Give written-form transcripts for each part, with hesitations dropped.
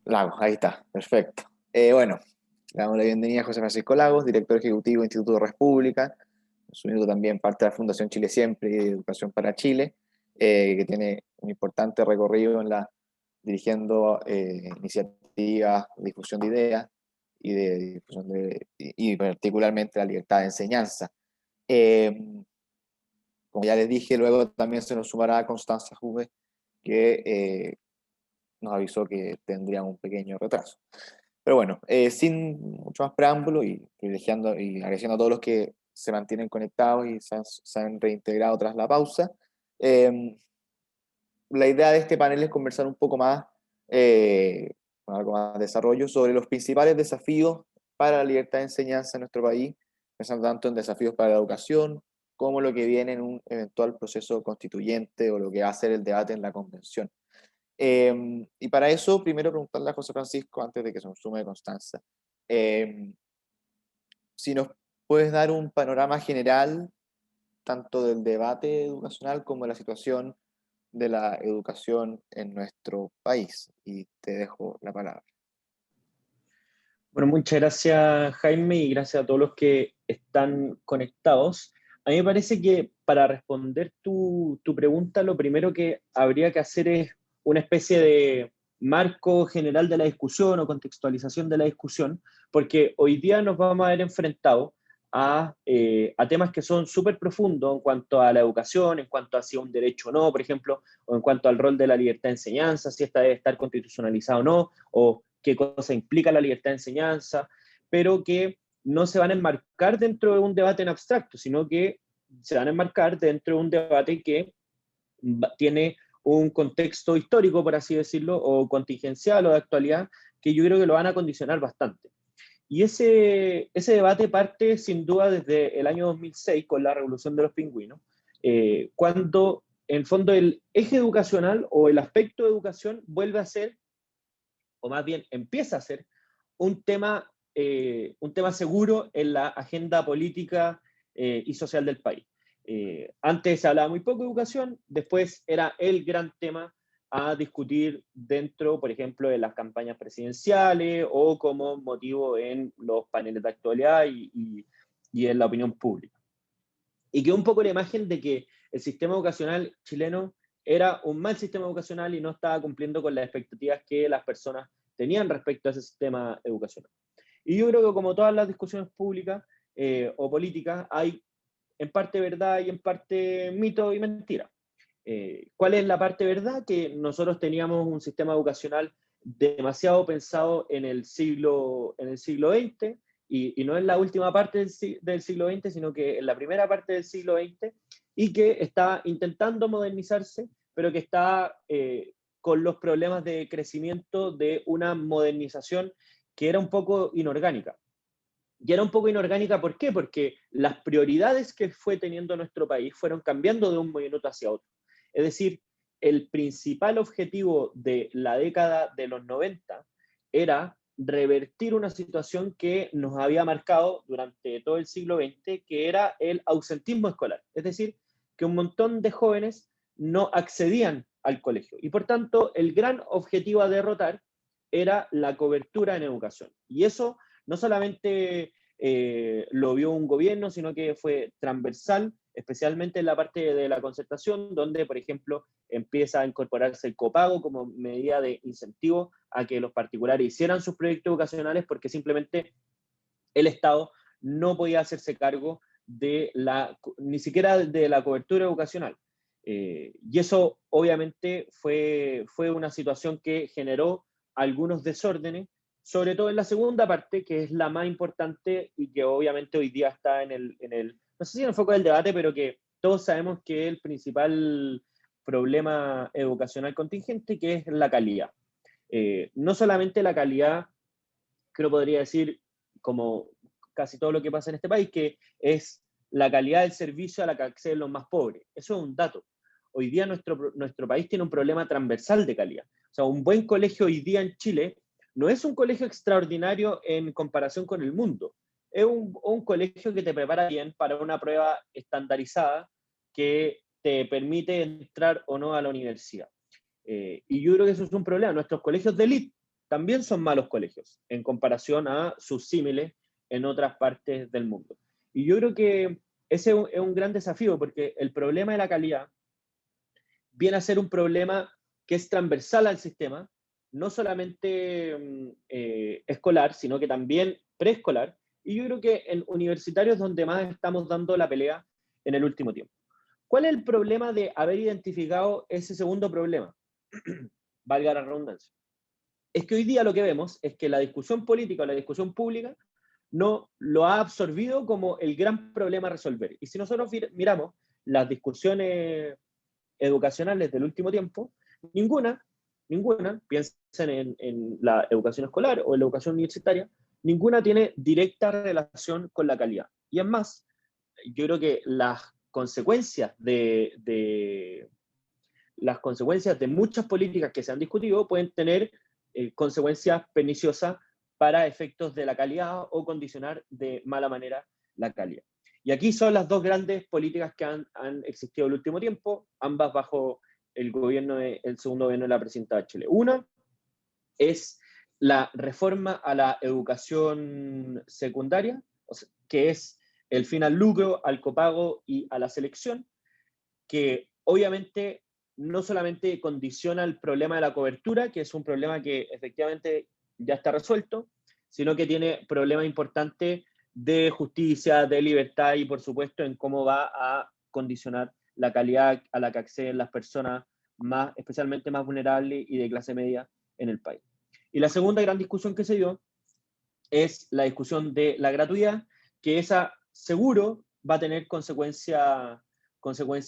Lagos, ahí está, perfecto. Bueno, le damos la bienvenida a José Francisco Lagos, director ejecutivo del Instituto de República, asumiendo también parte de la Fundación Chile Siempre y de Educación para Chile, que tiene un importante recorrido en dirigiendo iniciativas, difusión de ideas y de difusión y particularmente la libertad de enseñanza. Eh, Como ya les dije, luego también se nos sumará Constanza Juve, que nos avisó que tendrían un pequeño retraso. Pero bueno, sin mucho más preámbulo y privilegiando y agradeciendo a todos los que se mantienen conectados y se han reintegrado tras la pausa, eh, la idea de este panel es conversar un poco más, con algo más de desarrollo, sobre los principales desafíos para la libertad de enseñanza en nuestro país, pensando tanto en desafíos para la educación, como lo que viene en un eventual proceso constituyente o lo que va a ser el debate en la convención. Y para eso, primero preguntarle a José Francisco, antes de que se nos sume Constanza, eh, si nos puedes dar un panorama general, tanto del debate educacional como de la situación de la educación en nuestro país. Y te dejo la palabra. Bueno, muchas gracias Jaime y gracias a todos los que están conectados. A mí me parece que para responder tu pregunta, lo primero que habría que hacer es una especie de marco general de la discusión o contextualización de la discusión, porque hoy día nos vamos a ver enfrentados a temas que son súper profundos en cuanto a la educación, en cuanto a si es un derecho o no, por ejemplo, o en cuanto al rol de la libertad de enseñanza, si esta debe estar constitucionalizada o no, o qué cosa implica la libertad de enseñanza, pero que no se van a enmarcar dentro de un debate en abstracto, sino que se van a enmarcar dentro de un debate que tiene un contexto histórico, por así decirlo, o contingencial o de actualidad, que yo creo que lo van a condicionar bastante. Y ese debate parte sin duda desde el año 2006 con la Revolución de los Pingüinos, cuando en fondo el eje educacional o el aspecto de educación vuelve a ser, o más bien empieza a ser, un tema seguro en la agenda política y social del país. Antes se hablaba muy poco de educación, después era el gran tema a discutir dentro, por ejemplo, de las campañas presidenciales o como motivo en los paneles de actualidad y en la opinión pública. Y quedó un poco la imagen de que el sistema educacional chileno era un mal sistema educacional y no estaba cumpliendo con las expectativas que las personas tenían respecto a ese sistema educacional. Y yo creo que como todas las discusiones públicas o políticas, hay en parte verdad y en parte mito y mentira. ¿Cuál es la parte verdad? Que nosotros teníamos un sistema educacional demasiado pensado en el siglo XX, y no en la última parte del siglo XX, sino que en la primera parte del siglo XX, y que está intentando modernizarse, pero que está con los problemas de crecimiento de una modernización que era un poco inorgánica. Y era un poco inorgánica, ¿por qué? Porque las prioridades que fue teniendo nuestro país fueron cambiando de un minuto hacia otro. Es decir, el principal objetivo de la década de los 90 era revertir una situación que nos había marcado durante todo el siglo XX, que era el ausentismo escolar. Es decir, que un montón de jóvenes no accedían al colegio. Y por tanto, el gran objetivo a derrotar era la cobertura en educación. Y eso no solamente lo vio un gobierno, sino que fue transversal, especialmente en la parte de la concertación, donde, por ejemplo, empieza a incorporarse el copago como medida de incentivo a que los particulares hicieran sus proyectos educacionales, porque simplemente el Estado no podía hacerse cargo ni siquiera de la cobertura educacional. Y eso obviamente fue una situación que generó algunos desórdenes, sobre todo en la segunda parte, que es la más importante y que obviamente hoy día está no sé si en el foco del debate, pero que todos sabemos que es el principal problema educacional contingente, que es la calidad. No solamente la calidad, creo podría decir, como casi todo lo que pasa en este país, que es la calidad del servicio a la que acceden los más pobres. Eso es un dato. Hoy día nuestro país tiene un problema transversal de calidad. O sea, un buen colegio hoy día en Chile no es un colegio extraordinario en comparación con el mundo. Es un colegio que te prepara bien para una prueba estandarizada que te permite entrar o no a la universidad. Y yo creo que eso es un problema. Nuestros colegios de élite también son malos colegios en comparación a sus símiles en otras partes del mundo. Y yo creo que ese es un gran desafío, porque el problema de la calidad viene a ser un problema que es transversal al sistema, no solamente escolar, sino que también preescolar, y yo creo que en universitarios donde más estamos dando la pelea en el último tiempo. ¿Cuál es el problema de haber identificado ese segundo problema? Valga la redundancia. Es que hoy día lo que vemos es que la discusión política o la discusión pública no lo ha absorbido como el gran problema a resolver. Y si nosotros miramos las discusiones educacionales del último tiempo, ninguna, piensen en la educación escolar o en la educación universitaria, ninguna tiene directa relación con la calidad. Y es más, yo creo que las consecuencias las consecuencias de muchas políticas que se han discutido pueden tener consecuencias perniciosas para efectos de la calidad o condicionar de mala manera la calidad. Y aquí son las dos grandes políticas que han existido en el último tiempo, ambas bajo el segundo gobierno de la presidenta Bachelet. Una es la reforma a la educación secundaria, o sea, que es el fin al lucro, al copago y a la selección, que obviamente no solamente condiciona el problema de la cobertura, que es un problema que efectivamente ya está resuelto, sino que tiene problemas importantes de justicia, de libertad y por supuesto en cómo va a condicionar la calidad a la que acceden las personas más, especialmente más vulnerables y de clase media en el país. Y la segunda gran discusión que se dio es la discusión de la gratuidad, que esa seguro va a tener consecuencia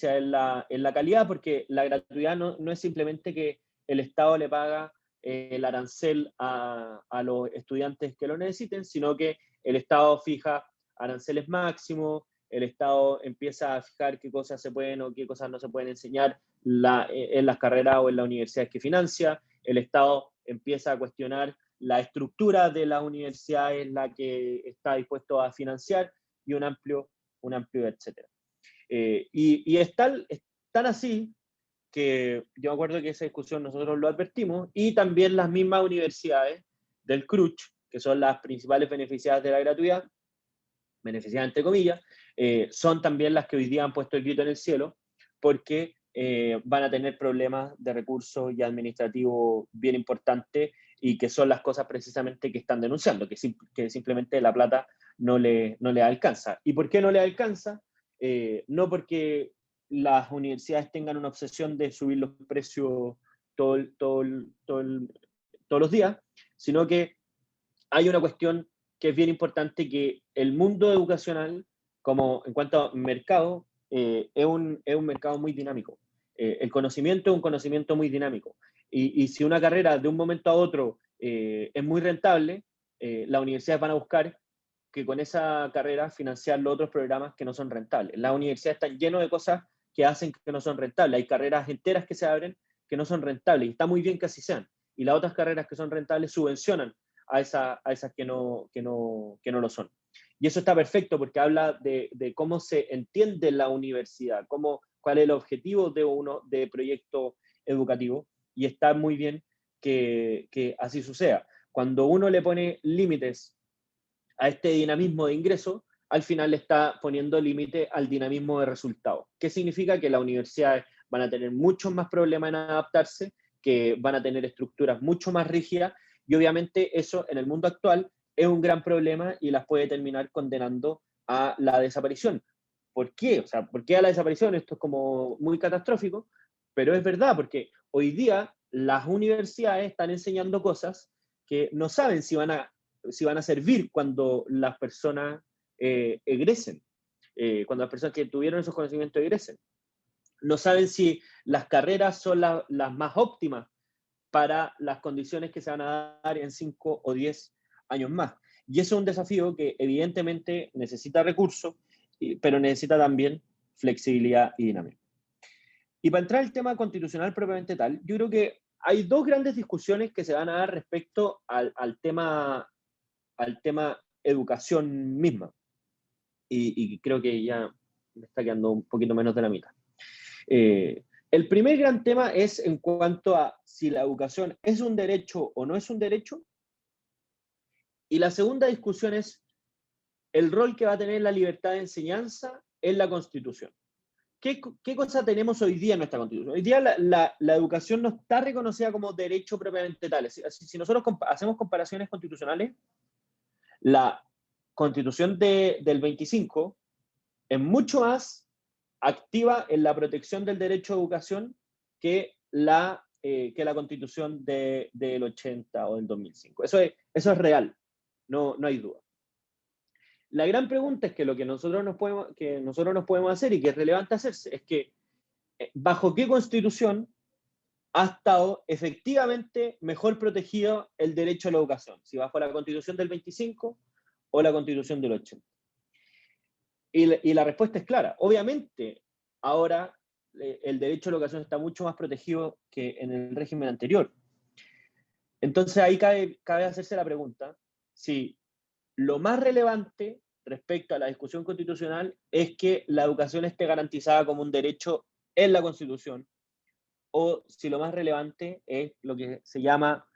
en la calidad, porque la gratuidad no es simplemente que el Estado le paga el arancel a los estudiantes que lo necesiten, sino que el Estado fija aranceles máximos, el Estado empieza a fijar qué cosas se pueden o qué cosas no se pueden enseñar en las carreras o en las universidades que financia, el Estado empieza a cuestionar la estructura de las universidades, la que está dispuesto a financiar y un amplio etcétera. Y es tan así que yo me acuerdo que esa discusión nosotros lo advertimos y también las mismas universidades del CRUCH, que son las principales beneficiadas de la gratuidad, beneficiadas entre comillas, son también las que hoy día han puesto el grito en el cielo porque van a tener problemas de recursos y administrativos bien importantes y que son las cosas precisamente que están denunciando, que simplemente la plata no le alcanza. ¿Y por qué no le alcanza? No porque las universidades tengan una obsesión de subir los precios todos los días, sino que hay una cuestión que es bien importante, que el mundo educacional, como en cuanto a mercado, es un mercado muy dinámico. El conocimiento es un conocimiento muy dinámico. Y si una carrera de un momento a otro es muy rentable, las universidades van a buscar que con esa carrera financiar los otros programas que no son rentables. Las universidades están llenas de cosas que hacen que no son rentables. Hay carreras enteras que se abren que no son rentables y está muy bien que así sean. Y las otras carreras que son rentables subvencionan a esas que no lo son. Y eso está perfecto porque habla de cómo se entiende la universidad, cuál es el objetivo de proyecto educativo, y está muy bien que así suceda. Cuando uno le pone límites a este dinamismo de ingreso, al final le está poniendo límite al dinamismo de resultados. ¿Qué significa? Que las universidades van a tener muchos más problemas en adaptarse, que van a tener estructuras mucho más rígidas, y obviamente eso en el mundo actual es un gran problema y las puede terminar condenando a la desaparición. ¿Por qué? O sea, ¿por qué a la desaparición? Esto es como muy catastrófico, pero es verdad, porque hoy día las universidades están enseñando cosas que no saben si van a servir cuando las personas egresen, cuando las personas que tuvieron esos conocimientos egresen. No saben si las carreras son las más óptimas para las condiciones que se van a dar en 5 o 10 años más. Y eso es un desafío que evidentemente necesita recursos, pero necesita también flexibilidad y dinamismo. Y para entrar al tema constitucional propiamente tal, yo creo que hay dos grandes discusiones que se van a dar respecto al tema educación misma. Y creo que ya me está quedando un poquito menos de la mitad. El primer gran tema es en cuanto a si la educación es un derecho o no es un derecho, y la segunda discusión es el rol que va a tener la libertad de enseñanza en la Constitución. ¿Qué cosa tenemos hoy día en nuestra Constitución? Hoy día la educación no está reconocida como derecho propiamente tal. Si nosotros hacemos comparaciones constitucionales, la Constitución del 25 es mucho más activa en la protección del derecho a educación que la Constitución del 80 o del 2005. Eso es real, no hay duda. La gran pregunta es que lo que nosotros nos podemos hacer y que es relevante hacerse es que ¿bajo qué constitución ha estado efectivamente mejor protegido el derecho a la educación? Si bajo la Constitución del 25 o la Constitución del 80. Y la respuesta es clara. Obviamente, ahora el derecho a la educación está mucho más protegido que en el régimen anterior. Entonces ahí cabe hacerse la pregunta si lo más relevante respecto a la discusión constitucional es que la educación esté garantizada como un derecho en la Constitución, o si lo más relevante es lo que se llama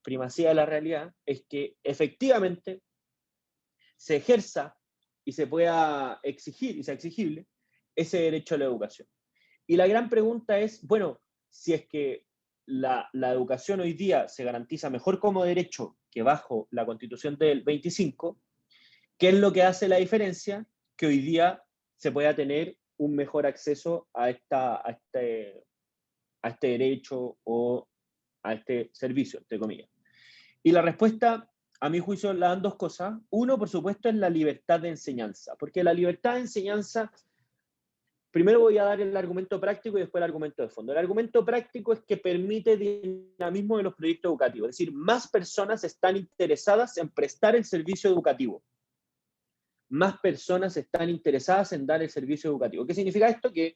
primacía de la realidad, es que efectivamente se ejerza y se pueda exigir, y sea exigible, ese derecho a la educación. Y la gran pregunta es, bueno, si es que la educación hoy día se garantiza mejor como derecho que bajo la Constitución del 25, ¿qué es lo que hace la diferencia? Que hoy día se pueda tener un mejor acceso a este derecho o a este servicio, entre comillas. Y la respuesta, a mi juicio, la dan dos cosas. Uno, por supuesto, es la libertad de enseñanza, porque la libertad de enseñanza, primero voy a dar el argumento práctico y después el argumento de fondo. El argumento práctico es que permite dinamismo de los proyectos educativos, es decir, más personas están interesadas en prestar el servicio educativo. Más personas están interesadas en dar el servicio educativo. ¿Qué significa esto? Que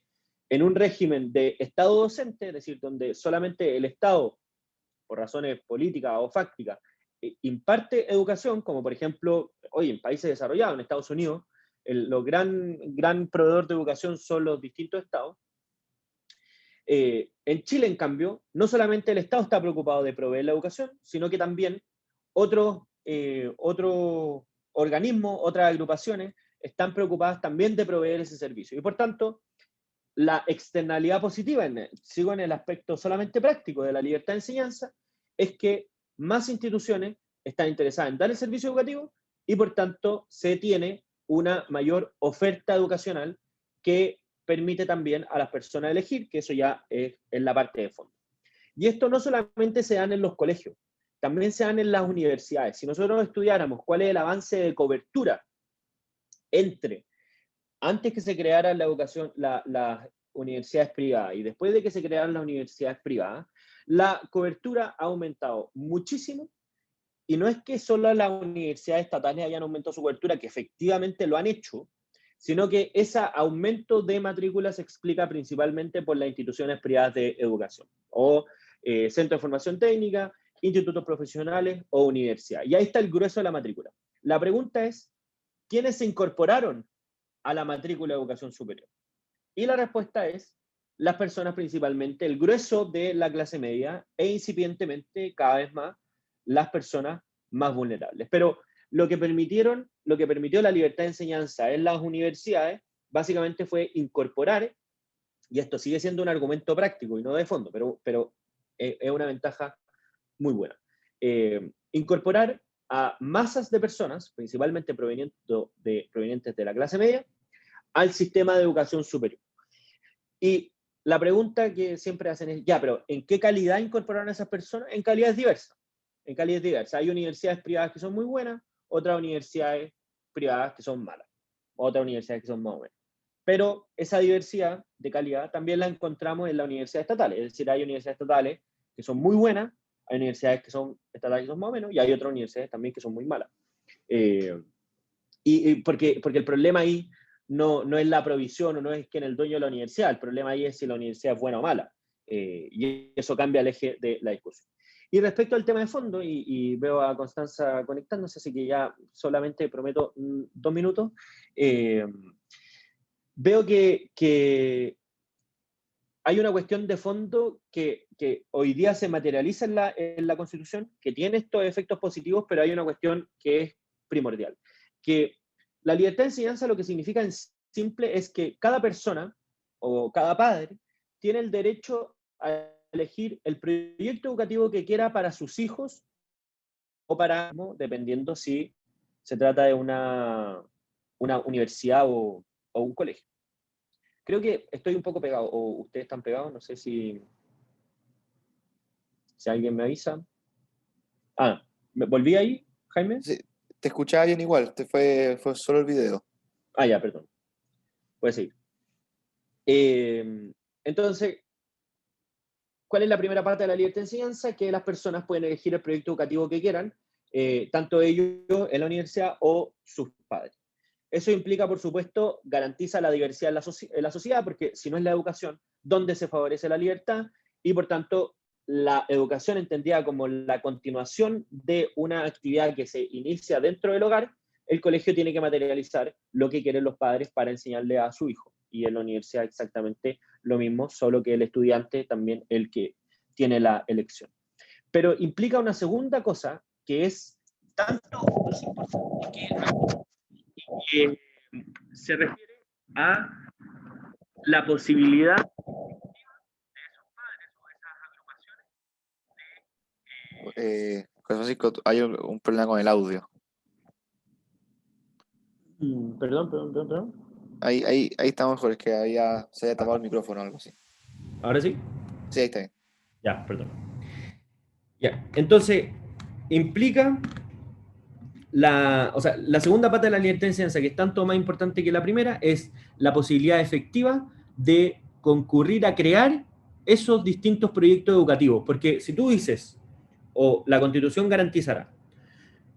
en un régimen de Estado docente, es decir, donde solamente el Estado, por razones políticas o fácticas, imparte educación, como por ejemplo, hoy en países desarrollados, en Estados Unidos, los gran proveedor de educación son los distintos estados. En Chile, en cambio, no solamente el Estado está preocupado de proveer la educación, sino que también otros organismos, otras agrupaciones, están preocupadas también de proveer ese servicio. Y por tanto, la externalidad positiva, sigo en el aspecto solamente práctico de la libertad de enseñanza, es que más instituciones están interesadas en dar el servicio educativo y por tanto se tiene una mayor oferta educacional que permite también a las personas elegir, que eso ya es en la parte de fondo. Y esto no solamente se da en los colegios, también se dan en las universidades. Si nosotros estudiáramos cuál es el avance de cobertura entre antes que se crearan la educación, las universidades privadas y después de que se crearan las universidades privadas, la cobertura ha aumentado muchísimo. Y no es que solo las universidades estatales hayan aumentado su cobertura, que efectivamente lo han hecho, sino que ese aumento de matrículas se explica principalmente por las instituciones privadas de educación, o centros de formación técnica, institutos profesionales o universidades. Y ahí está el grueso de la matrícula. La pregunta es, ¿quiénes se incorporaron a la matrícula de educación superior? Y la respuesta es las personas principalmente, el grueso de la clase media e incipientemente cada vez más las personas más vulnerables. Pero lo que permitió la libertad de enseñanza en las universidades básicamente fue incorporar, y esto sigue siendo un argumento práctico y no de fondo, pero es una ventaja muy buena, incorporar a masas de personas, principalmente provenientes de la clase media, al sistema de educación superior. Y la pregunta que siempre hacen es, ya, pero ¿en qué calidad incorporaron a esas personas? En calidades diversas. En calidades diversas. Hay universidades privadas que son muy buenas, otras universidades privadas que son malas, otras universidades que son más o menos. Pero esa diversidad de calidad también la encontramos en las universidades estatales. Es decir, hay universidades estatales que son muy buenas, hay universidades que son estatales que son más o menos, y hay otras universidades también que son muy malas. Porque el problema ahí no es la provisión o no es que en el dueño de la universidad, el problema ahí es si la universidad es buena o mala. Y eso cambia el eje de la discusión. Y respecto al tema de fondo, y veo a Constanza conectándose, así que ya solamente prometo 2 minutos, veo que hay una cuestión de fondo que hoy día se materializa en la Constitución, que tiene estos efectos positivos, pero hay una cuestión que es primordial. Que la libertad de enseñanza lo que significa en simple es que cada persona o cada padre tiene el derecho a elegir el proyecto educativo que quiera para sus hijos o para, ¿no?, dependiendo si se trata de una universidad o un colegio. Creo que estoy un poco pegado, o ustedes están pegados, no sé si alguien me avisa. Ah, ¿me volví ahí, Jaime? Sí, te escuchaba bien igual, fue solo el video. Ah, ya, perdón. Puedes seguir. Entonces, ¿cuál es la primera parte de la libertad de enseñanza? Que las personas pueden elegir el proyecto educativo que quieran, tanto ellos en la universidad o sus padres. Eso implica, por supuesto, garantiza la diversidad en la sociedad, porque si no es la educación, ¿dónde se favorece la libertad? Y por tanto, la educación entendida como la continuación de una actividad que se inicia dentro del hogar, el colegio tiene que materializar lo que quieren los padres para enseñarle a su hijo. Y en la universidad exactamente lo mismo, solo que el estudiante también el que tiene la elección. Pero implica una segunda cosa que es tanto que se refiere a la posibilidad. José Francisco, hay un problema con el audio. Perdón. Ahí está mejor, es que se había tapado el micrófono o algo así. ¿Ahora sí? Sí, ahí está bien. Ya, perdón. Ya, entonces, implica la segunda pata de la libertad de enseñanza, que es tanto más importante que la primera, es la posibilidad efectiva de concurrir a crear esos distintos proyectos educativos. Porque si tú dices, o la Constitución garantizará,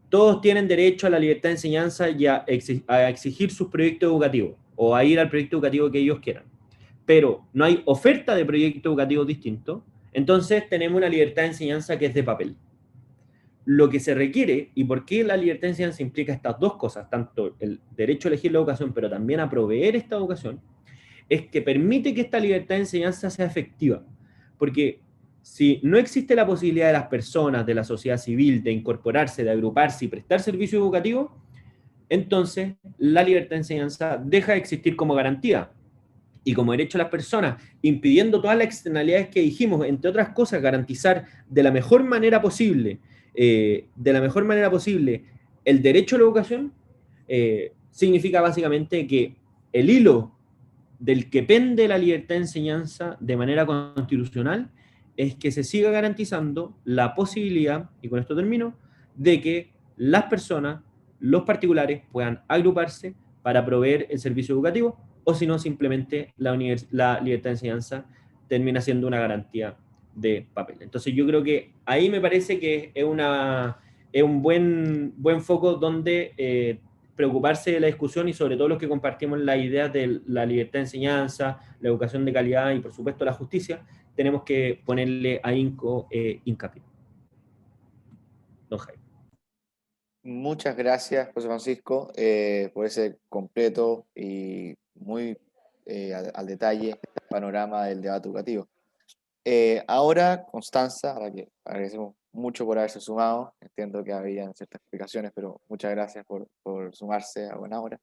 todos tienen derecho a la libertad de enseñanza y a exigir sus proyectos educativos, o a ir al proyecto educativo que ellos quieran, pero no hay oferta de proyectos educativos distintos, entonces tenemos una libertad de enseñanza que es de papel. Lo que se requiere, y por qué la libertad de enseñanza implica estas dos cosas, tanto el derecho a elegir la educación, pero también a proveer esta educación, es que permite que esta libertad de enseñanza sea efectiva. Porque si no existe la posibilidad de las personas, de la sociedad civil, de incorporarse, de agruparse y prestar servicio educativo, entonces la libertad de enseñanza deja de existir como garantía y como derecho a las personas, impidiendo todas las externalidades que dijimos, entre otras cosas, garantizar de la mejor manera posible, el derecho a la educación, significa básicamente que el hilo del que pende la libertad de enseñanza de manera constitucional es que se siga garantizando la posibilidad, y con esto termino, de que las personas, los particulares, puedan agruparse para proveer el servicio educativo, o si no, simplemente la libertad de enseñanza termina siendo una garantía de papel. Entonces yo creo que ahí me parece que es un buen foco donde preocuparse de la discusión y sobre todo los que compartimos la idea de la libertad de enseñanza, la educación de calidad y por supuesto la justicia, tenemos que ponerle ahínco hincapié. Don Jaime. Muchas gracias, José Francisco, por ese completo y muy al detalle panorama del debate educativo. Ahora, Constanza, a la que agradecemos mucho por haberse sumado, entiendo que habían ciertas explicaciones, pero muchas gracias por sumarse a buena hora.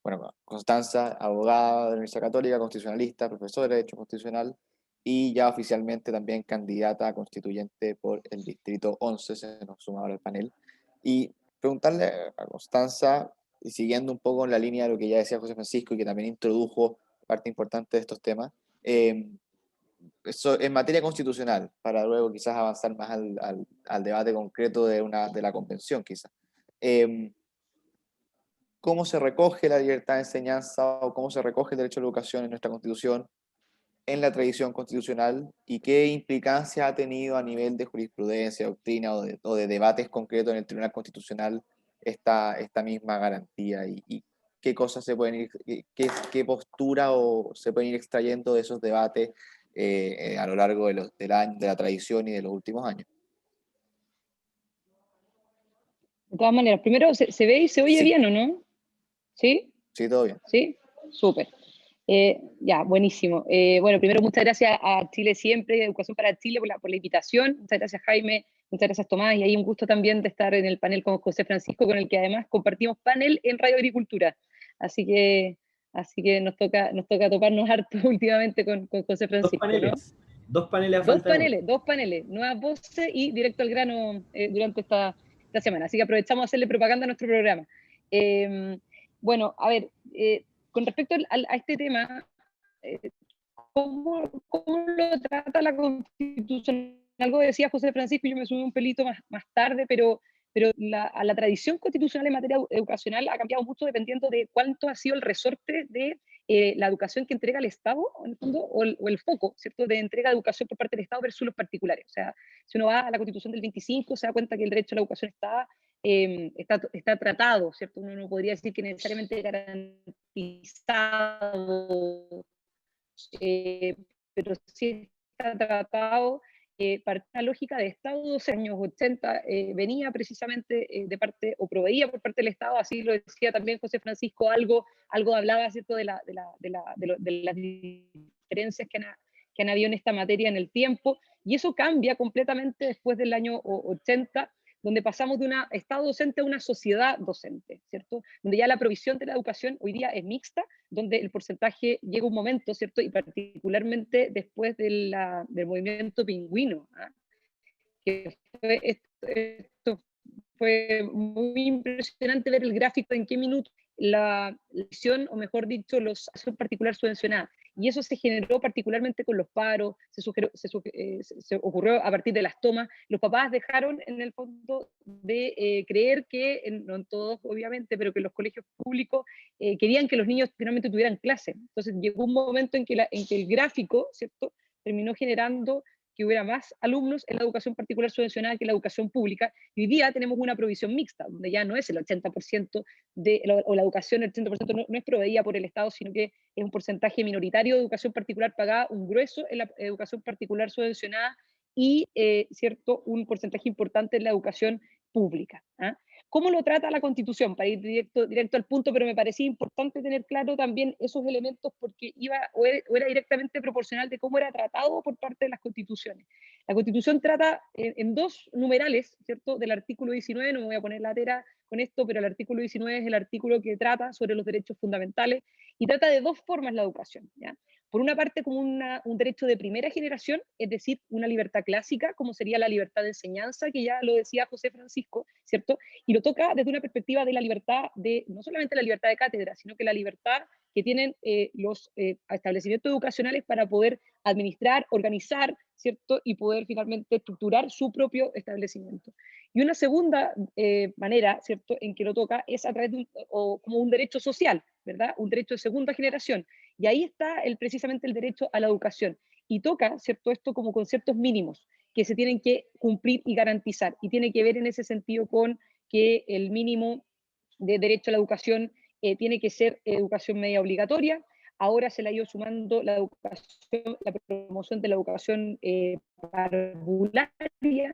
Bueno, Constanza, abogada de la Universidad Católica, constitucionalista, profesora de Derecho Constitucional y ya oficialmente también candidata a constituyente por el Distrito 11, se nos suma ahora al panel. Y preguntarle a Constanza, y siguiendo un poco en la línea de lo que ya decía José Francisco y que también introdujo parte importante de estos temas, eso, en materia constitucional, para luego quizás avanzar más al debate concreto de la convención, quizás. ¿Cómo se recoge la libertad de enseñanza o cómo se recoge el derecho a la educación en nuestra Constitución, en la tradición constitucional, y qué implicancia ha tenido a nivel de jurisprudencia, doctrina o de debates concretos en el Tribunal Constitucional esta misma garantía y qué cosas se pueden ir, qué postura o se pueden ir extrayendo de esos debates a lo largo de la tradición y de los últimos años? De todas maneras, primero, ¿se ve y se oye Sí, bien o no? ¿Sí? sí, todo bien. ¿Sí? Súper. Ya, buenísimo. Bueno, primero muchas gracias a Chile Siempre, Educación para Chile, por la invitación. Muchas gracias, Jaime. Muchas gracias, Tomás. Y hay un gusto también de estar en el panel con José Francisco, con el que además compartimos panel en Radio Agricultura. Así que, nos toca toparnos harto últimamente con José Francisco, ¿no? Dos paneles a falta de uno. Dos paneles, nuevas voces y directo al grano durante esta semana. Así que aprovechamos a hacerle propaganda a nuestro programa. Bueno, a ver, con respecto a este tema, ¿cómo lo trata la Constitución? Algo decía José Francisco, yo me subí un pelito más tarde, pero la tradición constitucional en materia educacional ha cambiado mucho dependiendo de cuánto ha sido el resorte de la educación que entrega el Estado, en el fondo, o el foco, ¿cierto?, de entrega de educación por parte del Estado versus los particulares. O sea, si uno va a la Constitución del 25, se da cuenta que el derecho a la educación está tratado, ¿cierto? Uno no podría decir que necesariamente garantizado, pero sí está tratado. Parte de la lógica de Estado de los años 80 venía precisamente de parte, o proveía por parte del Estado, así lo decía también José Francisco, algo hablaba, ¿cierto?, de las diferencias que han habido en esta materia en el tiempo, y eso cambia completamente después del año 80, donde pasamos de un Estado docente a una sociedad docente, ¿cierto? Donde ya la provisión de la educación hoy día es mixta, donde el porcentaje llega un momento, ¿cierto? Y particularmente después del movimiento pingüino, ¿eh? Que esto fue muy impresionante ver el gráfico en qué minuto la lesión, o mejor dicho, los acción particular subvencionada. Y eso se generó particularmente con los paros, se ocurrió a partir de las tomas. Los papás dejaron en el fondo de creer que, no en todos obviamente, pero que los colegios públicos querían que los niños finalmente tuvieran clase. Entonces llegó un momento en que el gráfico, ¿cierto?, terminó generando que hubiera más alumnos en la educación particular subvencionada que en la educación pública, y hoy día tenemos una provisión mixta, donde ya no es el 80% o la educación, el 80% no es proveída por el Estado, sino que es un porcentaje minoritario de educación particular pagada, un grueso en la educación particular subvencionada y, cierto, un porcentaje importante en la educación pública. ¿Ah? ¿Cómo lo trata la Constitución? Para ir directo al punto, pero me parecía importante tener claro también esos elementos porque era directamente proporcional de cómo era tratado por parte de las constituciones. La Constitución trata en dos numerales, ¿cierto?, del artículo 19, no me voy a poner latera con esto, pero el artículo 19 es el artículo que trata sobre los derechos fundamentales y trata de dos formas la educación, ¿ya? Por una parte como un derecho de primera generación, es decir, una libertad clásica, como sería la libertad de enseñanza, que ya lo decía José Francisco, ¿cierto? Y lo toca desde una perspectiva de la libertad, no solamente la libertad de cátedra, sino que la libertad que tienen los establecimientos educacionales para poder administrar, organizar, ¿cierto? Y poder finalmente estructurar su propio establecimiento. Y una segunda manera, ¿cierto?, en que lo toca es a través como un derecho social, ¿verdad? Un derecho de segunda generación. Y ahí está precisamente el derecho a la educación. Y toca, ¿cierto?, esto como conceptos mínimos que se tienen que cumplir y garantizar. Y tiene que ver en ese sentido con que el mínimo de derecho a la educación tiene que ser educación media obligatoria. Ahora se le ha ido sumando la promoción de la educación parvularia,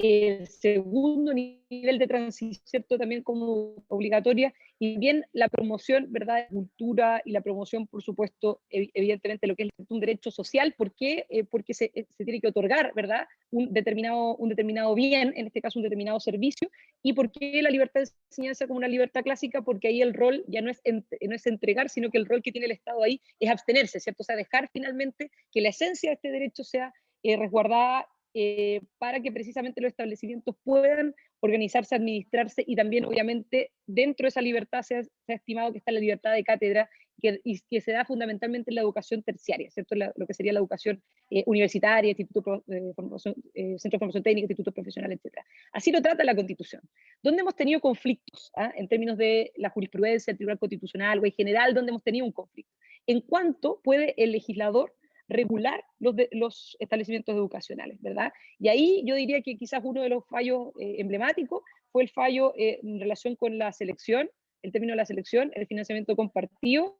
el segundo nivel de transición, ¿cierto?, también como obligatoria, y bien la promoción, ¿verdad?, de cultura y la promoción, por supuesto, evidentemente lo que es un derecho social. ¿Por qué? Porque se tiene que otorgar, ¿verdad?, un determinado bien, en este caso un determinado servicio. ¿Y por qué la libertad de enseñanza como una libertad clásica? Porque ahí el rol ya no es entregar, sino que el rol que tiene el Estado ahí es abstenerse, ¿cierto? O sea, dejar finalmente que la esencia de este derecho sea resguardada, para que precisamente los establecimientos puedan organizarse, administrarse, y también obviamente dentro de esa libertad se ha estimado que está la libertad de cátedra y que se da fundamentalmente en la educación terciaria, ¿cierto? Lo que sería la educación universitaria, centro de formación técnica, institutos profesionales, etc. Así lo trata la Constitución. ¿Dónde hemos tenido conflictos en términos de la jurisprudencia, el Tribunal Constitucional o en general, donde hemos tenido un conflicto? ¿En cuánto puede el legislador regular los establecimientos educacionales, ¿verdad? Y ahí yo diría que quizás uno de los fallos emblemáticos fue el fallo en relación con la selección, el término de la selección, el financiamiento compartido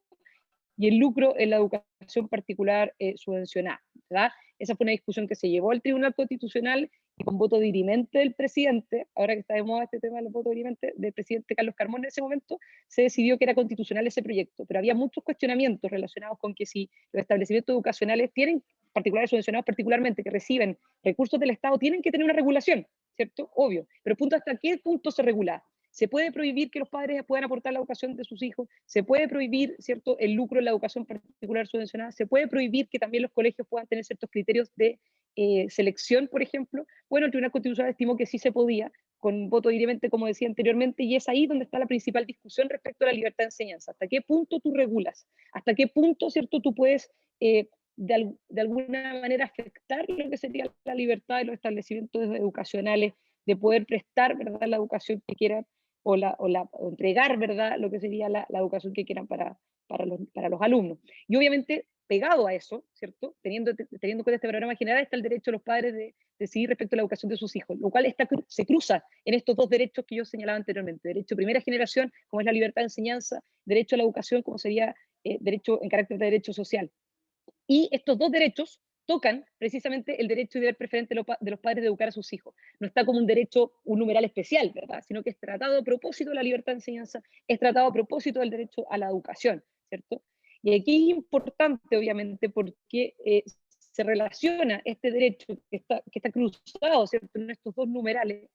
y el lucro en la educación particular subvencionada, ¿verdad? Esa fue una discusión que se llevó al Tribunal Constitucional con voto dirimente del presidente, ahora que está de moda este tema del voto dirimente, del presidente Carlos Carmona en ese momento, se decidió que era constitucional ese proyecto, pero había muchos cuestionamientos relacionados con que si los establecimientos educacionales tienen, particulares subvencionados particularmente, que reciben recursos del Estado, tienen que tener una regulación, ¿cierto? Obvio, pero punto, ¿hasta qué punto se regula? Se puede prohibir que los padres puedan aportar la educación de sus hijos, se puede prohibir, ¿cierto?, el lucro en la educación particular subvencionada, se puede prohibir que también los colegios puedan tener ciertos criterios de selección, por ejemplo. Bueno, el Tribunal Constitucional estimó que sí se podía, con voto directamente, como decía anteriormente, y es ahí donde está la principal discusión respecto a la libertad de enseñanza. ¿Hasta qué punto tú regulas? ¿Hasta qué punto, cierto, tú puedes de alguna manera afectar lo que sería la libertad de los establecimientos educacionales de poder prestar, ¿verdad?, la educación que quieran o entregar, ¿verdad?, lo que sería la educación que quieran para los alumnos? Y obviamente, pegado a eso, ¿cierto?, teniendo en cuenta este panorama general, está el derecho de los padres de decidir respecto a la educación de sus hijos, lo cual se cruza en estos dos derechos que yo señalaba anteriormente: derecho de primera generación, como es la libertad de enseñanza; derecho a la educación, como sería derecho en carácter de derecho social. Y estos dos derechos tocan precisamente el derecho y deber preferente de los padres de educar a sus hijos. No está como un derecho, un numeral especial, ¿verdad?, sino que es tratado a propósito de la libertad de enseñanza, es tratado a propósito del derecho a la educación, ¿cierto? Y aquí es importante, obviamente, porque se relaciona este derecho que está cruzado, ¿cierto?, en estos dos numerales,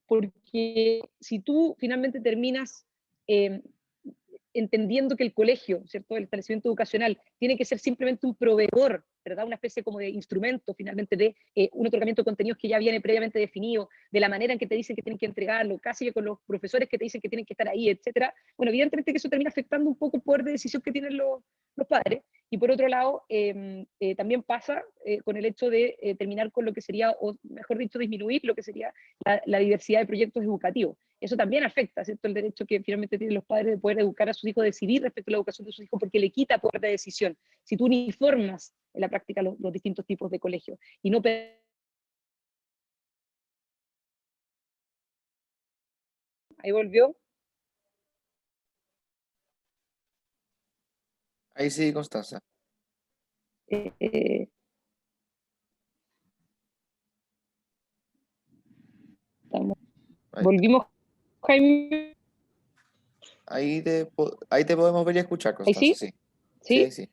porque si tú finalmente terminas eh, entendiendo que el colegio, ¿cierto?, el establecimiento educacional, tiene que ser simplemente un proveedor, ¿verdad?, una especie como de instrumento finalmente de un otorgamiento de contenidos que ya viene previamente definido, de la manera en que te dicen que tienen que entregarlo, casi que con los profesores que te dicen que tienen que estar ahí, etcétera. Bueno, evidentemente que eso termina afectando un poco el poder de decisión que tienen los padres. Y por otro lado, también pasa con el hecho de terminar con lo que sería, o mejor dicho, disminuir lo que sería la diversidad de proyectos educativos. Eso también afecta, ¿cierto?, el derecho que finalmente tienen los padres de poder educar a sus hijos, decidir respecto a la educación de sus hijos, porque le quita poder de decisión. Si tú uniformas en la práctica los distintos tipos de colegios y no... Ahí volvió. Ahí sí, Constanza. Volvimos, Jaime. Ahí te podemos ver y escuchar, ¿Ahí Constanza, sí? sí. Sí, ¿Sí? sí.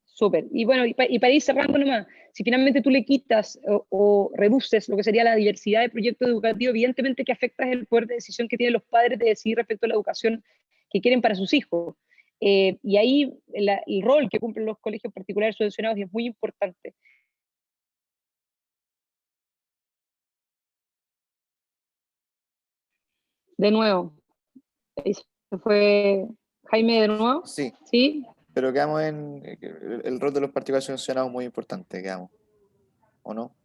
Súper. Y bueno, y para ir cerrando nomás, si finalmente tú le quitas o reduces lo que sería la diversidad de proyectos educativos, evidentemente que afectas el poder de decisión que tienen los padres de decidir respecto a la educación que quieren para sus hijos. Y ahí el rol que cumplen los colegios particulares subvencionados es muy importante. De nuevo, ahí se fue Jaime de nuevo. Sí, ¿Sí? pero quedamos en el rol de los particulares subvencionados es muy importante, quedamos, ¿o no?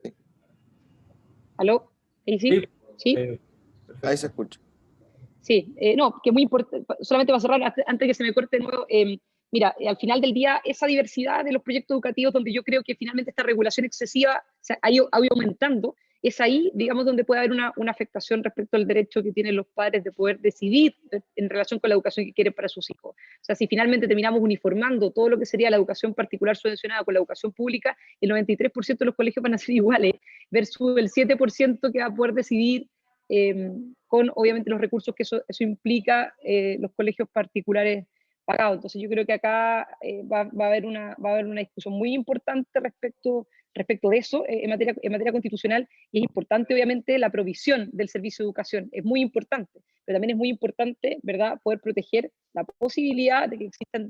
Sí. ¿Aló? ¿Ahí sí? Sí, ¿Sí? Ahí se perfecto. escucha. Sí, no, que muy importante, solamente para cerrar, antes de que se me corte de nuevo, mira, al final del día, esa diversidad de los proyectos educativos, donde yo creo que finalmente esta regulación excesiva ha ido aumentando, es ahí, digamos, donde puede haber una afectación respecto al derecho que tienen los padres de poder decidir en relación con la educación que quieren para sus hijos. O sea, si finalmente terminamos uniformando todo lo que sería la educación particular subvencionada con la educación pública, el 93% de los colegios van a ser iguales, versus el 7% que va a poder decidir con obviamente los recursos que eso implica los colegios particulares pagados. Entonces yo creo que acá va a haber una discusión muy importante respecto de eso en materia constitucional, y es importante obviamente la provisión del servicio de educación, es muy importante, pero también es muy importante, ¿verdad?, poder proteger la posibilidad de que existan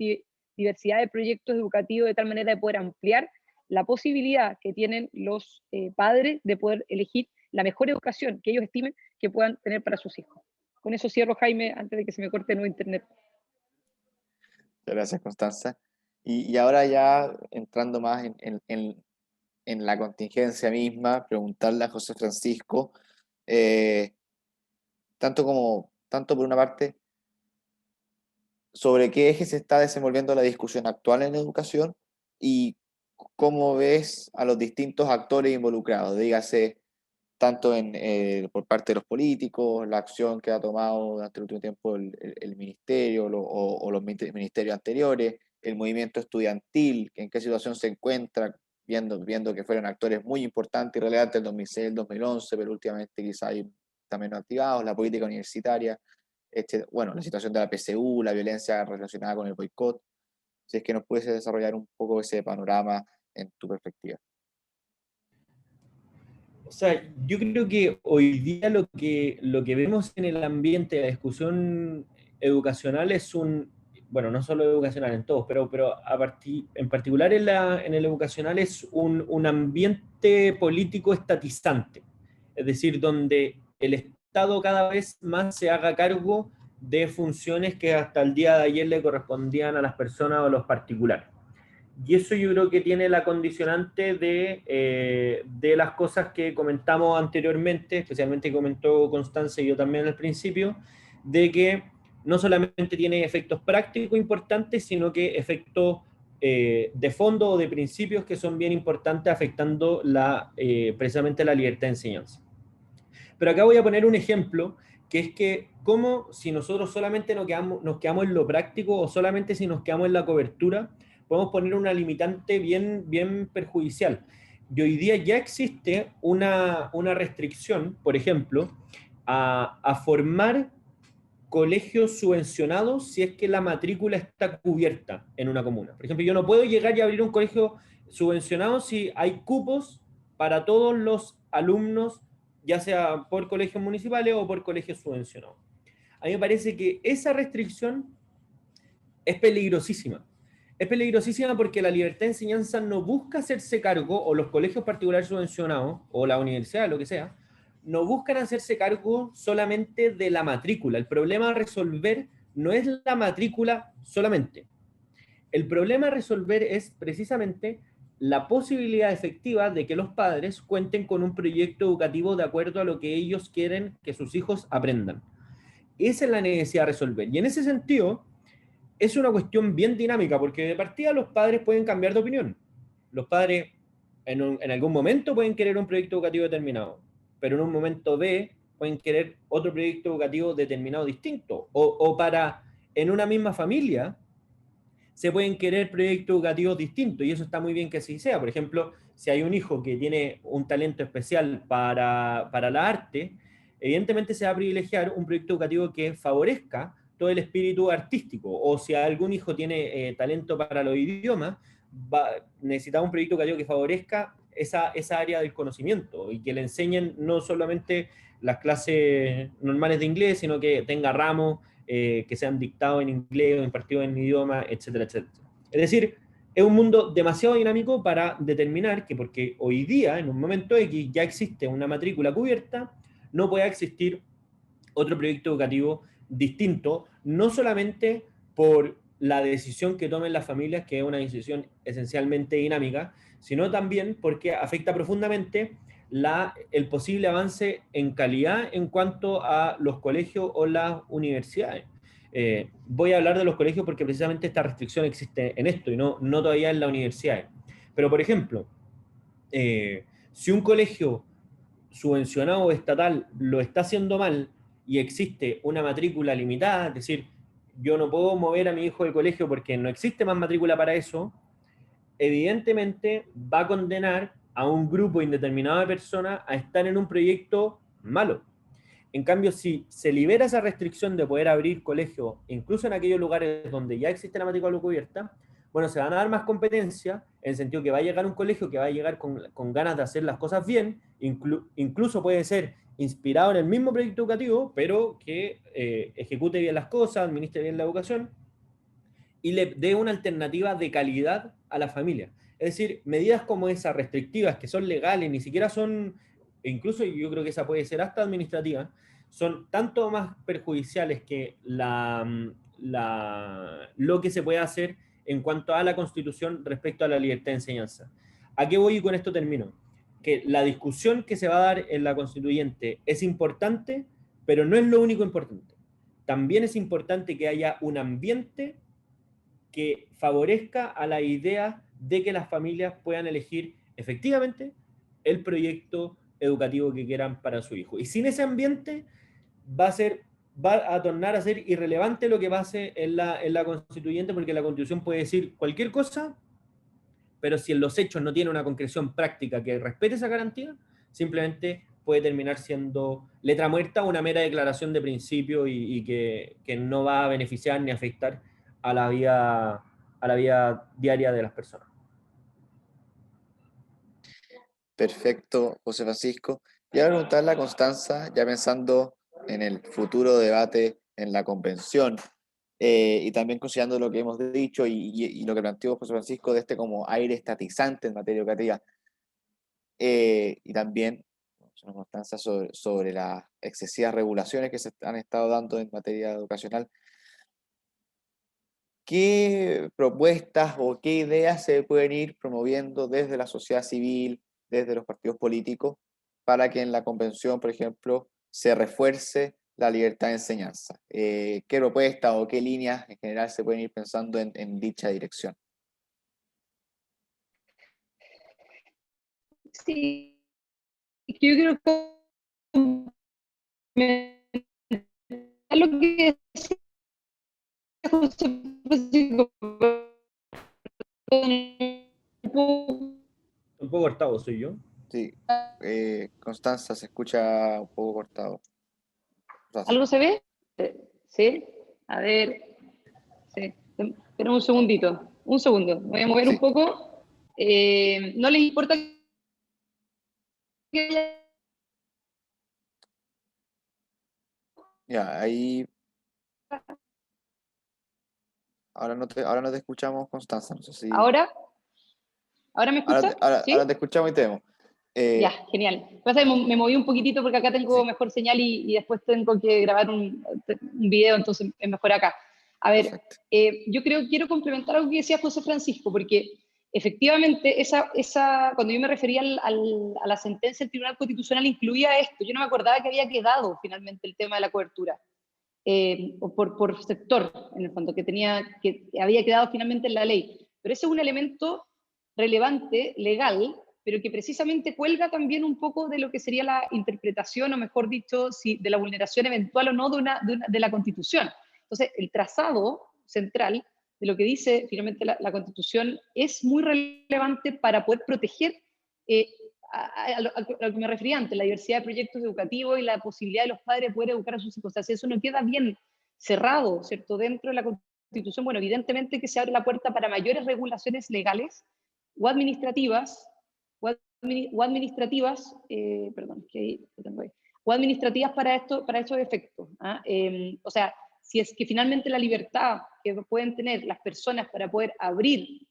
diversidad de proyectos educativos de tal manera de poder ampliar la posibilidad que tienen los padres de poder elegir la mejor educación que ellos estimen que puedan tener para sus hijos. Con eso cierro, Jaime, antes de que se me corte nuevo internet. Gracias, Constanza. Y ahora ya entrando más en la contingencia misma, preguntarle a José Francisco, tanto por una parte, sobre qué eje se está desenvolviendo la discusión actual en la educación y cómo ves a los distintos actores involucrados, dígase tanto por parte de los políticos, la acción que ha tomado durante el último tiempo el ministerio o los ministerios anteriores, el movimiento estudiantil, en qué situación se encuentra, viendo que fueron actores muy importantes y relevantes el 2006, el 2011, pero últimamente quizá hay también no activados, la política universitaria, bueno, la situación de la PSU, la violencia relacionada con el boicot. Si es que nos puedes desarrollar un poco ese panorama en tu perspectiva. O sea, yo creo que hoy día lo que vemos en el ambiente de la discusión educacional es bueno, no solo educacional en todos, pero en particular en el educacional es un ambiente político estatizante, es decir, donde el Estado cada vez más se haga cargo de funciones que hasta el día de ayer le correspondían a las personas o a los particulares. Y eso yo creo que tiene la condicionante de las cosas que comentamos anteriormente, especialmente que comentó Constanza y yo también al principio, de que no solamente tiene efectos prácticos importantes, sino que efectos de fondo o de principios que son bien importantes afectando precisamente la libertad de enseñanza. Pero acá voy a poner un ejemplo, que es que como si nosotros solamente nos quedamos en lo práctico o solamente si nos quedamos en la cobertura, podemos poner una limitante bien perjudicial. Y hoy día ya existe una restricción, por ejemplo, a formar colegios subvencionados si es que la matrícula está cubierta en una comuna. Por ejemplo, yo no puedo llegar y abrir un colegio subvencionado si hay cupos para todos los alumnos, ya sea por colegios municipales o por colegios subvencionados. A mí me parece que esa restricción es peligrosísima. Es peligrosísima porque la libertad de enseñanza no busca hacerse cargo, o los colegios particulares subvencionados, o la universidad, lo que sea, no buscan hacerse cargo solamente de la matrícula. El problema a resolver no es la matrícula solamente. El problema a resolver es precisamente la posibilidad efectiva de que los padres cuenten con un proyecto educativo de acuerdo a lo que ellos quieren que sus hijos aprendan. Esa es la necesidad de resolver. Y en ese sentido, es una cuestión bien dinámica, porque de partida los padres pueden cambiar de opinión. Los padres en algún momento pueden querer un proyecto educativo determinado, pero en un momento B pueden querer otro proyecto educativo determinado distinto. En una misma familia se pueden querer proyectos educativos distintos, y eso está muy bien que así sea. Por ejemplo, si hay un hijo que tiene un talento especial para la arte, evidentemente se va a privilegiar un proyecto educativo que favorezca todo el espíritu artístico. O si algún hijo tiene talento para los idiomas, necesita un proyecto educativo que favorezca esa área del conocimiento y que le enseñen no solamente las clases normales de inglés, sino que tenga ramos que sean dictados en inglés o impartidos en idioma, etcétera, etcétera. Es decir, es un mundo demasiado dinámico para determinar que porque hoy día, en un momento X, ya existe una matrícula cubierta, no pueda existir otro proyecto educativo distinto, no solamente por la decisión que tomen las familias, que es una decisión esencialmente dinámica, sino también porque afecta profundamente el posible avance en calidad en cuanto a los colegios o las universidades. Voy a hablar de los colegios porque precisamente esta restricción existe en esto y no todavía en las universidades. Pero, por ejemplo, si un colegio subvencionado o estatal lo está haciendo mal y existe una matrícula limitada, es decir, yo no puedo mover a mi hijo del colegio porque no existe más matrícula para eso, evidentemente va a condenar a un grupo indeterminado de personas a estar en un proyecto malo. En cambio, si se libera esa restricción de poder abrir colegios, incluso en aquellos lugares donde ya existe la matrícula cubierta, bueno, se van a dar más competencia, en el sentido que va a llegar un colegio que va a llegar con ganas de hacer las cosas bien, incluso puede ser inspirado en el mismo proyecto educativo, pero que ejecute bien las cosas, administre bien la educación, y le dé una alternativa de calidad a la familia. Es decir, medidas como esas restrictivas, que son legales, ni siquiera son, incluso yo creo que esa puede ser hasta administrativa, son tanto más perjudiciales que lo que se puede hacer en cuanto a la Constitución respecto a la libertad de enseñanza. ¿A qué voy y con esto termino? Que la discusión que se va a dar en la Constituyente es importante, pero no es lo único importante. También es importante que haya un ambiente que favorezca a la idea de que las familias puedan elegir efectivamente el proyecto educativo que quieran para su hijo. Y sin ese ambiente va a tornar a ser irrelevante lo que pase en la constituyente, porque la constitución puede decir cualquier cosa, pero si en los hechos no tiene una concreción práctica que respete esa garantía, simplemente puede terminar siendo letra muerta, una mera declaración de principio y que no va a beneficiar ni afectar a la vida diaria de las personas. Perfecto, José Francisco. Y ahora preguntarle a Constanza, ya pensando en el futuro debate en la convención, y también considerando lo que hemos dicho y lo que planteó José Francisco de este como aire estatizante en materia educativa, y también Constanza sobre las excesivas regulaciones que se han estado dando en materia educacional. ¿Qué propuestas o qué ideas se pueden ir promoviendo desde la sociedad civil, desde los partidos políticos, para que en la convención, por ejemplo, se refuerce la libertad de enseñanza? ¿Qué propuestas o qué líneas en general se pueden ir pensando en dicha dirección? Sí, yo creo que lo que decía José Francisco, Un poco cortado soy yo. Sí, Constanza, se escucha un poco cortado. ¿algo se ve? ¿Sí? A ver, sí. Espera un segundito, un segundo, me voy a mover Sí, un poco. ¿No les importa que ya, ahí, ahora no te escuchamos, Constanza, no sé si... ahora? ¿Ahora me escuchan? Ahora ¿Sí? te escuchamos y te vemos. Ya, genial. Pasa que me moví un poquitito porque acá tengo Sí, mejor señal y después tengo que grabar un video, entonces es mejor acá. A ver, perfecto. quiero complementar algo que decía José Francisco, porque efectivamente cuando yo me refería a la sentencia del Tribunal Constitucional incluía esto. Yo no me acordaba que había quedado finalmente el tema de la cobertura, o por sector, en el fondo, que había quedado finalmente en la ley. Pero ese es un elemento relevante, legal, pero que precisamente cuelga también un poco de lo que sería la interpretación, o mejor dicho, de la vulneración eventual o no de la Constitución. Entonces, el trazado central de lo que dice finalmente la Constitución es muy relevante para poder proteger a lo que me refería antes, la diversidad de proyectos educativos y la posibilidad de los padres de poder educar a sus hijos. O sea, si eso no queda bien cerrado, ¿cierto?, dentro de la Constitución, bueno, evidentemente que se abre la puerta para mayores regulaciones legales o administrativas, perdón, o administrativas para estos efectos. ¿Ah? O sea, si es que finalmente la libertad que pueden tener las personas para poder abrir,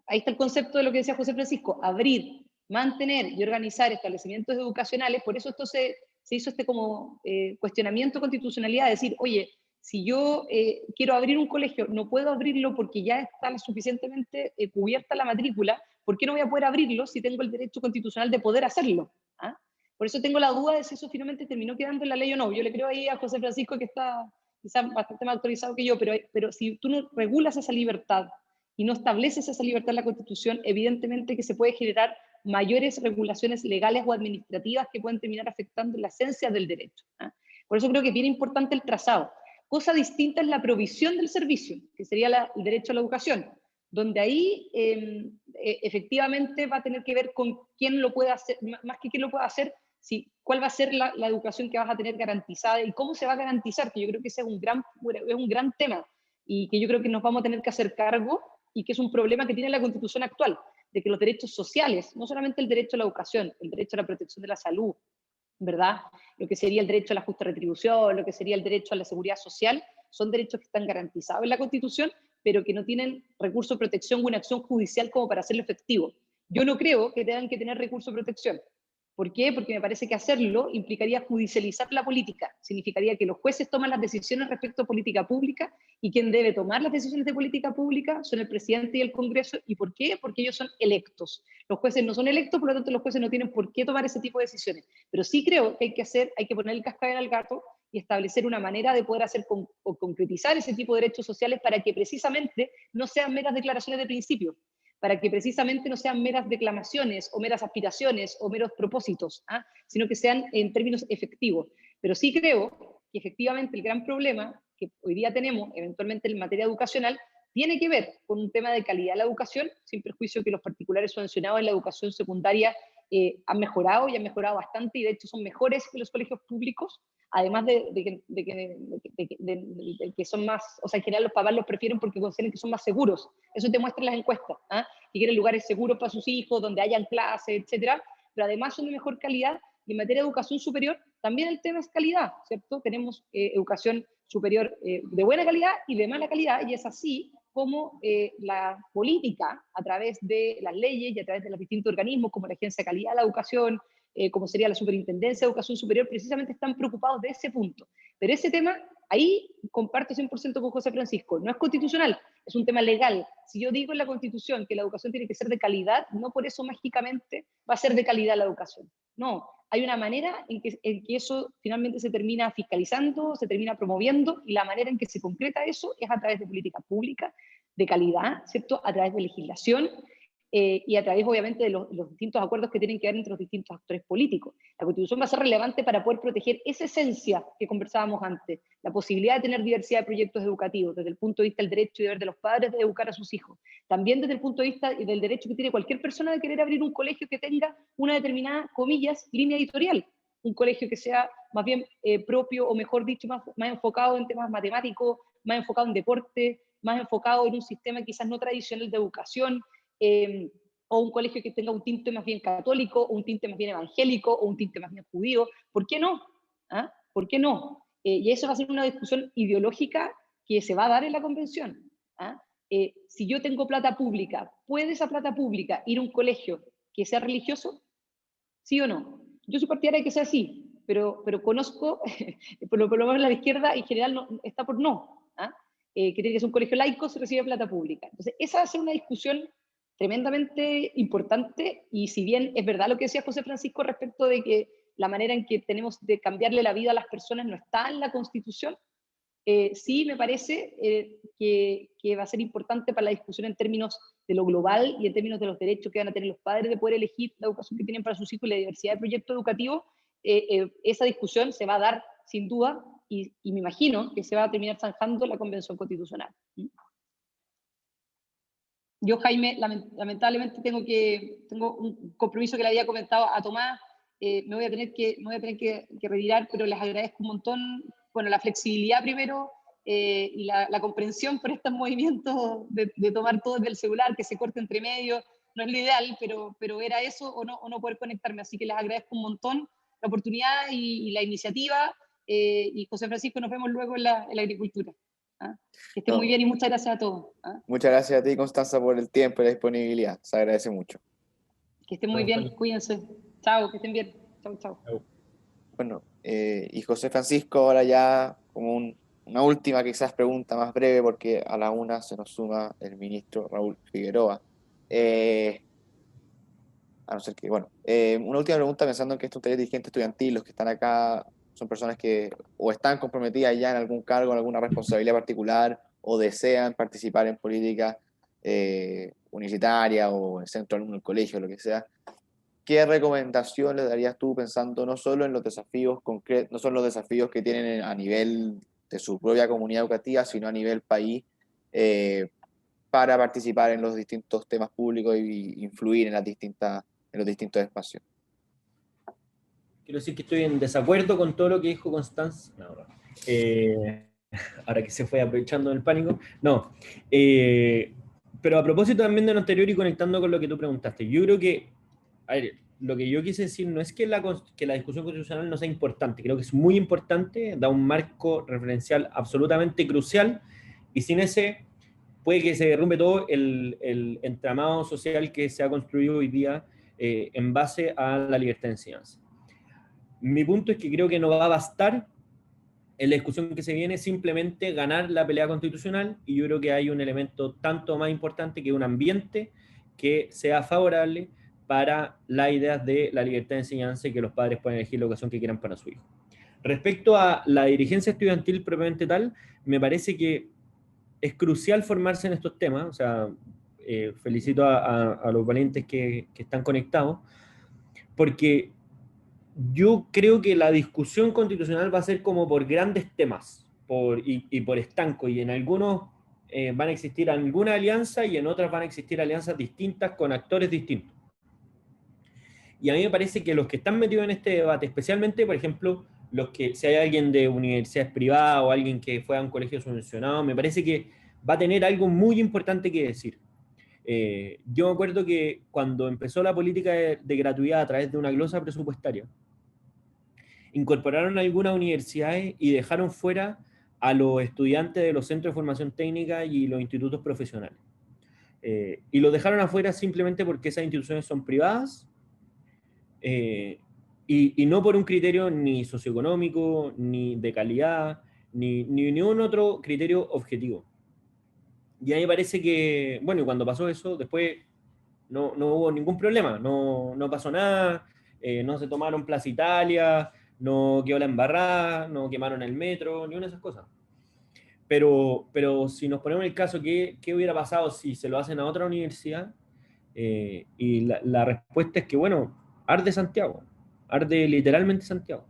ahí está el concepto de lo que decía José Francisco, abrir, mantener y organizar establecimientos educacionales. Por eso esto se hizo como cuestionamiento de constitucionalidad, de decir, oye, si yo quiero abrir un colegio, no puedo abrirlo porque ya está suficientemente cubierta la matrícula. ¿Por qué no voy a poder abrirlo si tengo el derecho constitucional de poder hacerlo? ¿Ah? Por eso tengo la duda de si eso finalmente terminó quedando en la ley o no. Yo le creo ahí a José Francisco, que está quizás bastante más autorizado que yo, pero si tú no regulas esa libertad y no estableces esa libertad en la Constitución, evidentemente que se puede generar mayores regulaciones legales o administrativas que pueden terminar afectando la esencia del derecho. ¿Ah? Por eso creo que es bien importante el trazado. Cosa distinta es la provisión del servicio, que sería el derecho a la educación, donde ahí efectivamente va a tener que ver con quién lo puede hacer, más que quién lo puede hacer, cuál va a ser la educación que vas a tener garantizada y cómo se va a garantizar, que yo creo que ese es un gran tema y que yo creo que nos vamos a tener que hacer cargo, y que es un problema que tiene la Constitución actual, de que los derechos sociales, no solamente el derecho a la educación, el derecho a la protección de la salud, ¿verdad?, lo que sería el derecho a la justa retribución, lo que sería el derecho a la seguridad social, son derechos que están garantizados en la Constitución, pero que no tienen recurso de protección o una acción judicial como para hacerlo efectivo. Yo no creo que tengan que tener recurso de protección. ¿Por qué? Porque me parece que hacerlo implicaría judicializar la política. Significaría que los jueces toman las decisiones respecto a política pública, y quien debe tomar las decisiones de política pública son el presidente y el Congreso. ¿Y por qué? Porque ellos son electos. Los jueces no son electos, por lo tanto los jueces no tienen por qué tomar ese tipo de decisiones. Pero sí creo que hay que poner el cascabel al gato y establecer una manera de poder hacer o concretizar ese tipo de derechos sociales para que precisamente no sean meras declaraciones de principio, para que precisamente no sean meras declamaciones o meras aspiraciones o meros propósitos, sino que sean en términos efectivos. Pero sí creo que efectivamente el gran problema que hoy día tenemos eventualmente en materia educacional tiene que ver con un tema de calidad de la educación, sin perjuicio que los particulares subvencionados en la educación secundaria han mejorado y han mejorado bastante, y de hecho son mejores que los colegios públicos, además de que son más, o sea, en general los papás los prefieren porque consideran que son más seguros. Eso te muestran las encuestas, ¿eh? Que quieren lugares seguros para sus hijos, donde hayan clases, etcétera, pero además son de mejor calidad. Y en materia de educación superior, también el tema es calidad, ¿cierto? Tenemos educación superior de buena calidad y de mala calidad, y es así como la política, a través de las leyes y a través de los distintos organismos, como la Agencia de Calidad de la Educación, como sería la Superintendencia de Educación Superior, precisamente están preocupados de ese punto. Pero ese tema, ahí comparto 100% con José Francisco, no es constitucional, es un tema legal. Si yo digo en la Constitución que la educación tiene que ser de calidad, no por eso mágicamente va a ser de calidad la educación. No, hay una manera en que eso finalmente se termina fiscalizando, se termina promoviendo, y la manera en que se concreta eso es a través de políticas públicas de calidad, ¿cierto? A través de legislación y a través, obviamente, de los distintos acuerdos que tienen que ver entre los distintos actores políticos. La Constitución va a ser relevante para poder proteger esa esencia que conversábamos antes, la posibilidad de tener diversidad de proyectos educativos, desde el punto de vista del derecho y deber de los padres de educar a sus hijos, también desde el punto de vista del derecho que tiene cualquier persona de querer abrir un colegio que tenga una determinada, comillas, línea editorial, un colegio que sea más bien propio, o mejor dicho, más enfocado en temas matemáticos, más enfocado en deporte, más enfocado en un sistema quizás no tradicional de educación, o un colegio que tenga un tinte más bien católico, o un tinte más bien evangélico, o un tinte más bien judío. ¿Por qué no? ¿Ah? ¿Por qué no? Y eso va a ser una discusión ideológica que se va a dar en la convención. ¿Ah? Si yo tengo plata pública, ¿puede esa plata pública ir a un colegio que sea religioso? ¿Sí o no? Yo soy partidaria de que sea así, pero conozco, por lo menos la izquierda en general no, está por no. ¿Ah? Que tiene que ser un colegio laico si recibe plata pública. Entonces, esa va a ser una discusión tremendamente importante, y si bien es verdad lo que decía José Francisco respecto de que la manera en que tenemos de cambiarle la vida a las personas no está en la Constitución, sí me parece que va a ser importante para la discusión en términos de lo global y en términos de los derechos que van a tener los padres de poder elegir la educación que tienen para sus hijos y la diversidad de proyectos educativos. Esa discusión se va a dar sin duda, y me imagino que se va a terminar zanjando la Convención Constitucional. Yo, Jaime, lamentablemente tengo un compromiso que le había comentado a Tomás, me voy a tener que retirar, pero les agradezco un montón, bueno, la flexibilidad primero, y la comprensión por estos movimientos de tomar todo desde el celular, que se corte entre medio. No es lo ideal, pero era eso, o no poder conectarme. Así que les agradezco un montón la oportunidad y la iniciativa, y José Francisco, nos vemos luego en la agricultura. ¿Ah? Que estén muy bien y muchas gracias a todos. ¿Ah? Muchas gracias a ti, Constanza, por el tiempo y la disponibilidad. Se agradece mucho. Que estén muy bien, cuídense. Chao, que estén bien. Chao, chao. Bueno, y José Francisco, ahora ya como una última quizás pregunta más breve, porque a la una se nos suma el ministro Raúl Figueroa. A no ser que, bueno, una última pregunta pensando en que estos tres dirigentes estudiantiles, los que están acá, son personas que o están comprometidas ya en algún cargo, en alguna responsabilidad particular, o desean participar en política universitaria o en el centro de alumno del colegio, lo que sea. ¿Qué recomendación le darías tú pensando no solo en los desafíos concretos, no solo los desafíos que tienen a nivel de su propia comunidad educativa, sino a nivel país, para participar en los distintos temas públicos y influir en los distintos espacios? Quiero decir que estoy en desacuerdo con todo lo que dijo Constanza. No, no. Ahora que se fue aprovechando del pánico. No. Pero a propósito también de lo anterior y conectando con lo que tú preguntaste, yo creo que, a ver, lo que yo quise decir no es que la discusión constitucional no sea importante, creo que es muy importante, da un marco referencial absolutamente crucial, y sin ese puede que se derrumbe todo el entramado social que se ha construido hoy día en base a la libertad de enseñanza. Mi punto es que creo que no va a bastar en la discusión que se viene simplemente ganar la pelea constitucional, y yo creo que hay un elemento tanto más importante que un ambiente que sea favorable para las ideas de la libertad de enseñanza y que los padres puedan elegir la educación que quieran para su hijo. Respecto a la dirigencia estudiantil propiamente tal, me parece que es crucial formarse en estos temas, o sea, felicito a los valientes que están conectados, porque yo creo que la discusión constitucional va a ser como por grandes temas y por estanco, y en algunos van a existir alguna alianza y en otras van a existir alianzas distintas con actores distintos. Y a mí me parece que los que están metidos en este debate, especialmente, por ejemplo, si hay alguien de universidades privadas o alguien que fue a un colegio subvencionado, me parece que va a tener algo muy importante que decir. Yo me acuerdo que cuando empezó la política de gratuidad a través de una glosa presupuestaria, incorporaron algunas universidades y dejaron fuera a los estudiantes de los centros de formación técnica y los institutos profesionales. Y los dejaron afuera simplemente porque esas instituciones son privadas, y no por un criterio ni socioeconómico, ni de calidad, ni ningún otro criterio objetivo. Y a mí me parece que, bueno, y cuando pasó eso, después no hubo ningún problema, no pasó nada, no se tomaron Plaza Italia, no quedó la embarrada, no quemaron el metro, ni una de esas cosas. Pero si nos ponemos el caso, ¿qué hubiera pasado si se lo hacen a otra universidad? Y la respuesta es que, bueno, arde Santiago, arde literalmente Santiago.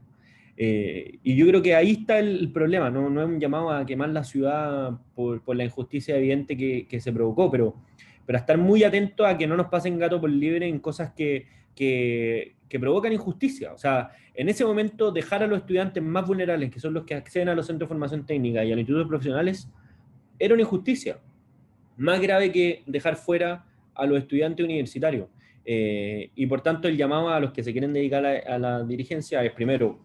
Y yo creo que ahí está el problema, no es un llamado a quemar la ciudad por la injusticia evidente que se provocó, pero a estar muy atento a que no nos pasen gato por libre en cosas que provocan injusticia. O sea, en ese momento dejar a los estudiantes más vulnerables, que son los que acceden a los centros de formación técnica y a los institutos profesionales, era una injusticia más grave que dejar fuera a los estudiantes universitarios. Y por tanto el llamado a los que se quieren dedicar a la dirigencia es primero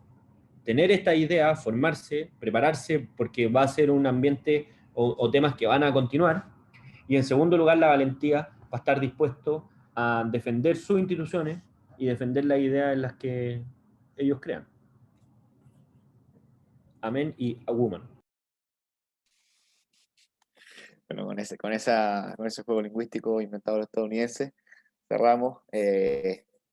tener esta idea, formarse, prepararse, porque va a ser un ambiente o temas que van a continuar. Y en segundo lugar, la valentía para estar dispuesto a defender sus instituciones y defender las ideas en las que ellos crean. Amén y a woman. Bueno, con ese juego lingüístico inventado por los estadounidenses, cerramos.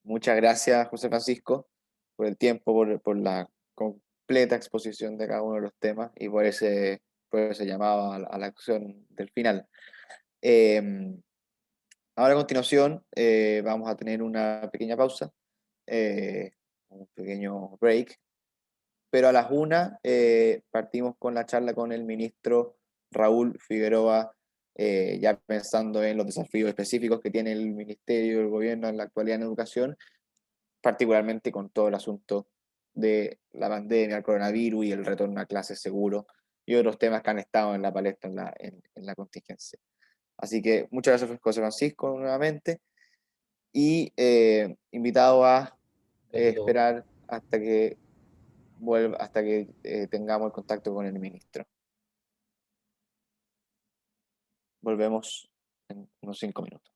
Muchas gracias, José Francisco, por el tiempo, por la completa exposición de cada uno de los temas y por ese llamado a la acción del final. Ahora a continuación vamos a tener una pequeña pausa, un pequeño break, pero a las 1 partimos con la charla con el ministro Raúl Figueroa, ya pensando en los desafíos específicos que tiene el ministerio y el gobierno en la actualidad en educación, particularmente con todo el asunto de la pandemia, el coronavirus y el retorno a clases seguro y otros temas que han estado en la palestra en la contingencia. Así que muchas gracias, José Francisco, nuevamente, y invitado a esperar hasta que tengamos el contacto con el ministro. Volvemos en unos 5 minutos.